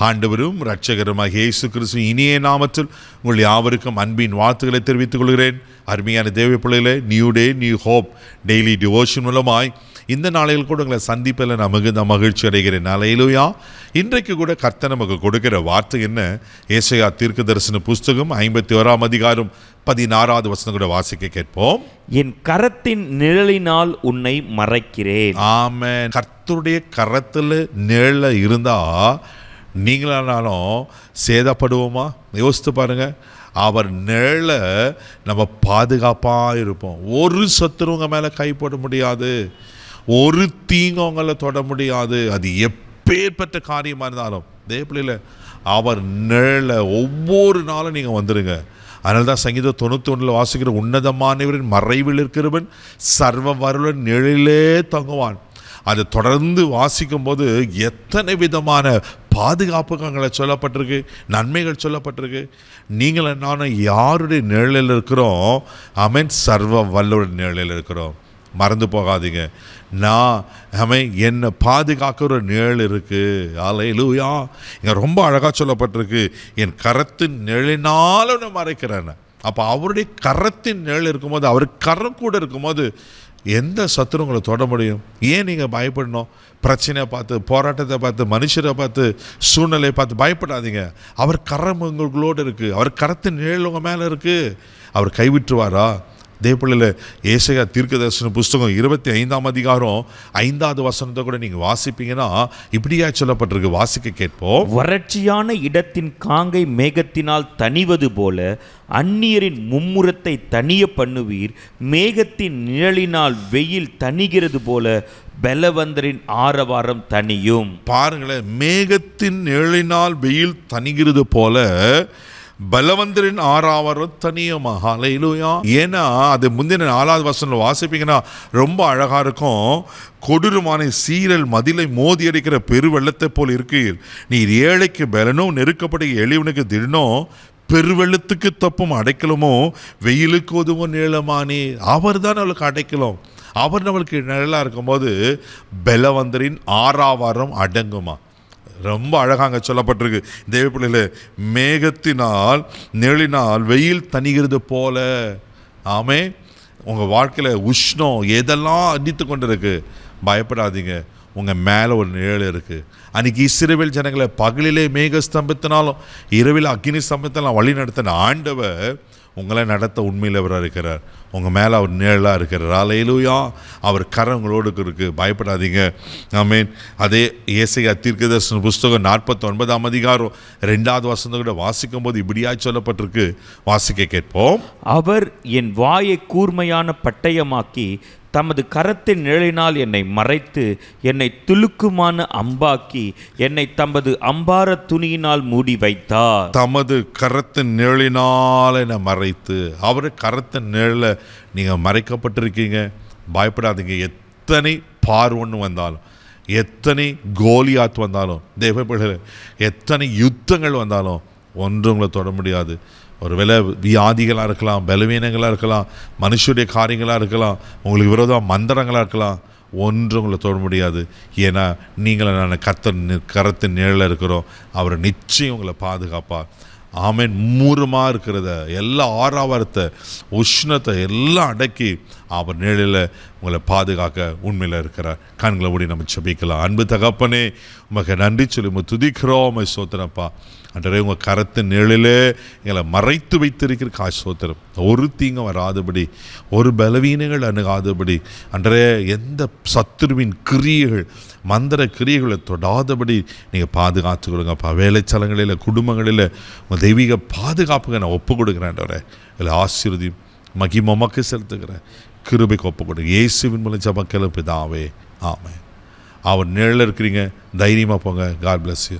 ஆண்டவரும் இரட்சகருமாகிய இயேசு கிறிஸ்துவின் இனிய நாமத்தில் உங்கள் யாவருக்கும் அன்பின் வாழ்த்துக்களை தெரிவித்துக் கொள்கிறேன். அருமையான தேவ பிள்ளைகளே, new day new hope daily devotion மூலமாய் இந்த நாளையில் கூட உங்களை சந்திப்பில் நான் மிகுந்த மகிழ்ச்சி அடைகிறேன். அல்லேலூயா. இன்றைக்கு கூட கர்த்தர் நமக்கு கொடுக்கிற வார்த்தை என்ன? ஏசாயா தீர்க்கதரிசன புஸ்தகம் 51 அதிகாரம் 16வது வசனம் கூட வாசிக்க கேட்போம். என் கரத்தின் நிழலினால் உன்னை மறைக்கிறேன். ஆமென். கர்த்தருடைய கரத்தில் நிழல இருந்தா நீங்களானாலும் சேதப்படுவோமா? யோசித்து பாருங்க. அவர் நிழல நம்ம பாதுகாப்பாக இருப்போம். ஒரு சத்துருவங்க மேலே கை போட முடியாது, ஒரு தீங்கு அவங்கள தொட முடியாது. அது எப்பேற்பட்ட காரியமாக இருந்தாலும் தேவப்பிள்ளையில் அவர் நிழல ஒவ்வொரு நாளும் நீங்கள் வந்துடுங்க. அதனால தான் சங்கீதம் 91 வாசிக்கிற உன்னதமானவரின் மறைவில் இருக்கிறவன் சர்வ வல்லவரின் நிழலிலே தங்குவான். அதை தொடர்ந்து வாசிக்கும் போது எத்தனை விதமான பாதுகாப்புகளை சொல்லப்பட்டிருக்கு, நன்மைகள் சொல்லப்பட்டிருக்கு. நீங்கள் நானும் யாருடைய நிழலில் இருக்கிறோம்? ஆமென். சர்வ வல்லவரின் நிழலில் இருக்கிறோம். மறந்து போகாதீங்க. என்னை பாதுகாக்கிற நிழல் இருக்குது. அல்லேலூயா. இங்கே ரொம்ப அழகாக சொல்லப்பட்டிருக்கு, என் கரத்தின் நிழலினால நான் மறைக்கிறேன். அப்போ அவருடைய கரத்தின் நிழல் இருக்கும்போது, அவர் கரம் கூட இருக்கும்போது எந்த சத்துருவங்களை தொட முடியும்? ஏன் நீங்கள் பயப்படணும்? பிரச்சனையை பார்த்து, போராட்டத்தை பார்த்து, மனுஷரை பார்த்து, சூழ்நிலையை பார்த்து பயப்படாதீங்க. அவர் கரம் உங்களோடு இருக்குது. அவர் கரத்தின் நிழல் உங்கள் மேலே இருக்குது. அவர் கைவிட்டுருவாரா? தேவப்பிள்ளையில் ஏசாயா தீர்க்கதரிசன புஸ்தகம் 25 அதிகாரம் 5வது வசனத்தை கூட நீங்கள் வாசிப்பீங்கன்னா இப்படியா சொல்லப்பட்டிருக்கு. வாசிக்க கேட்போம். வறட்சியான இடத்தின் காங்கை மேகத்தினால் தணிவது போல அந்நியரின் மும்முரத்தை தணிய பண்ணுவீர். மேகத்தின் நிழலினால் வெயில் தணிகிறது போல பலவந்தரின் ஆரவாரம் தணியும். பாருங்களேன், மேகத்தின் நிழலினால் வெயில் தணிகிறது போல பலவந்தரின் ஆரவாரம் தனியுமா? அல்லேலூயா. ஏன்னா அது முந்தின 4வது வசனம் வாசிப்பீங்கன்னா ரொம்ப அழகா இருக்கும். கொடூரமான சீரல் மதிலை மோதி அடிக்கிற பெருவெள்ளத்தை போல் இருக்கீர். நீர் ஏழைக்கு பலனும் நெருக்கப்பட்ட எளிவனுக்கு திடனும் பெருவெள்ளத்துக்கு தப்பும் அடைக்கலமோ வெயிலுக்கு உதவும் நிழலமானே. அவர் தான் நம்மளுக்கு அடைக்கலம். அவர் நம்மளுக்கு நிழலாக இருக்கும்போது பலவந்தரின் ஆரவாரம் அடங்குமா? ரொம்ப அழகாக சொல்லப்பட்டிருக்கு தேவ பிள்ளைகளே. மேகத்தினால் நிழலினால் வெயில் தணிகிறது போல. ஆமே. உங்கள் வாழ்க்கையில் உஷ்ணம் எதெல்லாம் அடித்து கொண்டு இருக்கு, பயப்படாதீங்க. உங்கள் மேலே ஒரு நிழல் இருக்குது. அன்றைக்கி இஸ்ரவேல் ஜனங்களை பகலிலே மேக ஸ்தம்பத்தினாலும் இரவில் அக்னி ஸ்தம்பத்தினாலும் வழி நடத்தின ஆண்டவர் உங்களை நடத்த உண்மையில் அவராக இருக்கிறார். உங்கள் மேலே அவர் நிழலாக இருக்கிறார். அல்லேலூயா. அவர் கரம் உங்களோடு இருக்குது. பயப்படாதீங்க. ஆமென். அதே ஏசாயா தீர்க்கதரிசன புஸ்தகம் 49 அதிகாரம் 2வது வசனத்தை கூட வாசிக்கும் போது இப்படியா சொல்லப்பட்டிருக்கு. வாசிக்க கேட்போம். அவர் என் வாயை கூர்மையான பட்டயமாக்கி தமது கரத்தின் நிழலினால் என்னை மறைத்து என்னை துலுக்குமான அம்பாக்கி என்னை தமது அம்பார துணியினால் மூடி வைத்தார். தமது கரத்தின் நிழலினால் என்னை மறைத்து, அவர் கரத்தின் நிழல நீங்கள் மறைக்கப்பட்டிருக்கீங்க. பயப்படாதீங்க. எத்தனை பார்வன்னு வந்தாலும், எத்தனை கோலியாத் வந்தாலும், தேவப்பிள்ளைகளே, எத்தனை யுத்தங்கள் வந்தாலும் ஒன்று உங்களை தொட முடியாது. ஒருவேளை வியாதிகளாக இருக்கலாம், பலவீனங்களாக இருக்கலாம், மனுஷருடைய காரியங்களாக இருக்கலாம், உங்களுக்கு விரோதமாக மந்திரங்களாக இருக்கலாம், ஒன்று உங்களை தொட முடியாது. ஏன்னா நீங்களை நான் கரத்தின் நிழலில் இருக்கிறோம். அவர் நிச்சயம் உங்களை பாதுகாப்பார். ஆமென். மூரமாக இருக்கிறத எல்லா ஆரவாரத்தை உஷ்ணத்தை எல்லாம் அடக்கி அவர் நிழலில் உங்களை பாதுகாக்க உண்மையில் இருக்கிறார். கண்களை மூடி நம்ம ஜெபிக்கலாம். அன்பு தகப்பனே, உமக்கு நன்றி சொல்லி துதிக்கிறோம். உம்மை ஸ்தோத்திரப்பா. அன்றே உங்கள் கரத்தின் நிழலிலே எங்களை மறைத்து வைத்திருக்கிற ஸ்தோத்திரம். ஒரு தீங்கும் வராதபடி, ஒரு பலவீனங்கள் அணுகாதபடி, அன்றே எந்த சத்துருவின் கிரியைகள் மந்திர கிரியைகளை தொடாதபடி நீங்கள் பாதுகாத்து கொடுங்கப்பா. வேலைச்சலங்களில், குடும்பங்களில் உங்கள் தெய்வீக பாதுகாப்புக்கு நான் ஒப்பு கொடுக்குறேன். இல்லை ஆசீர்வதியும் மகிமமக்கு செலுத்துக்கிறேன். கிருபைக்கு ஒப்பு கொடுங்க. இயேசுவின் மூலம் ஜெபம் பிதாவே. ஆமென். அவர் நிழலில் இருக்கிறீங்க. தைரியமாக போங்க. God bless you.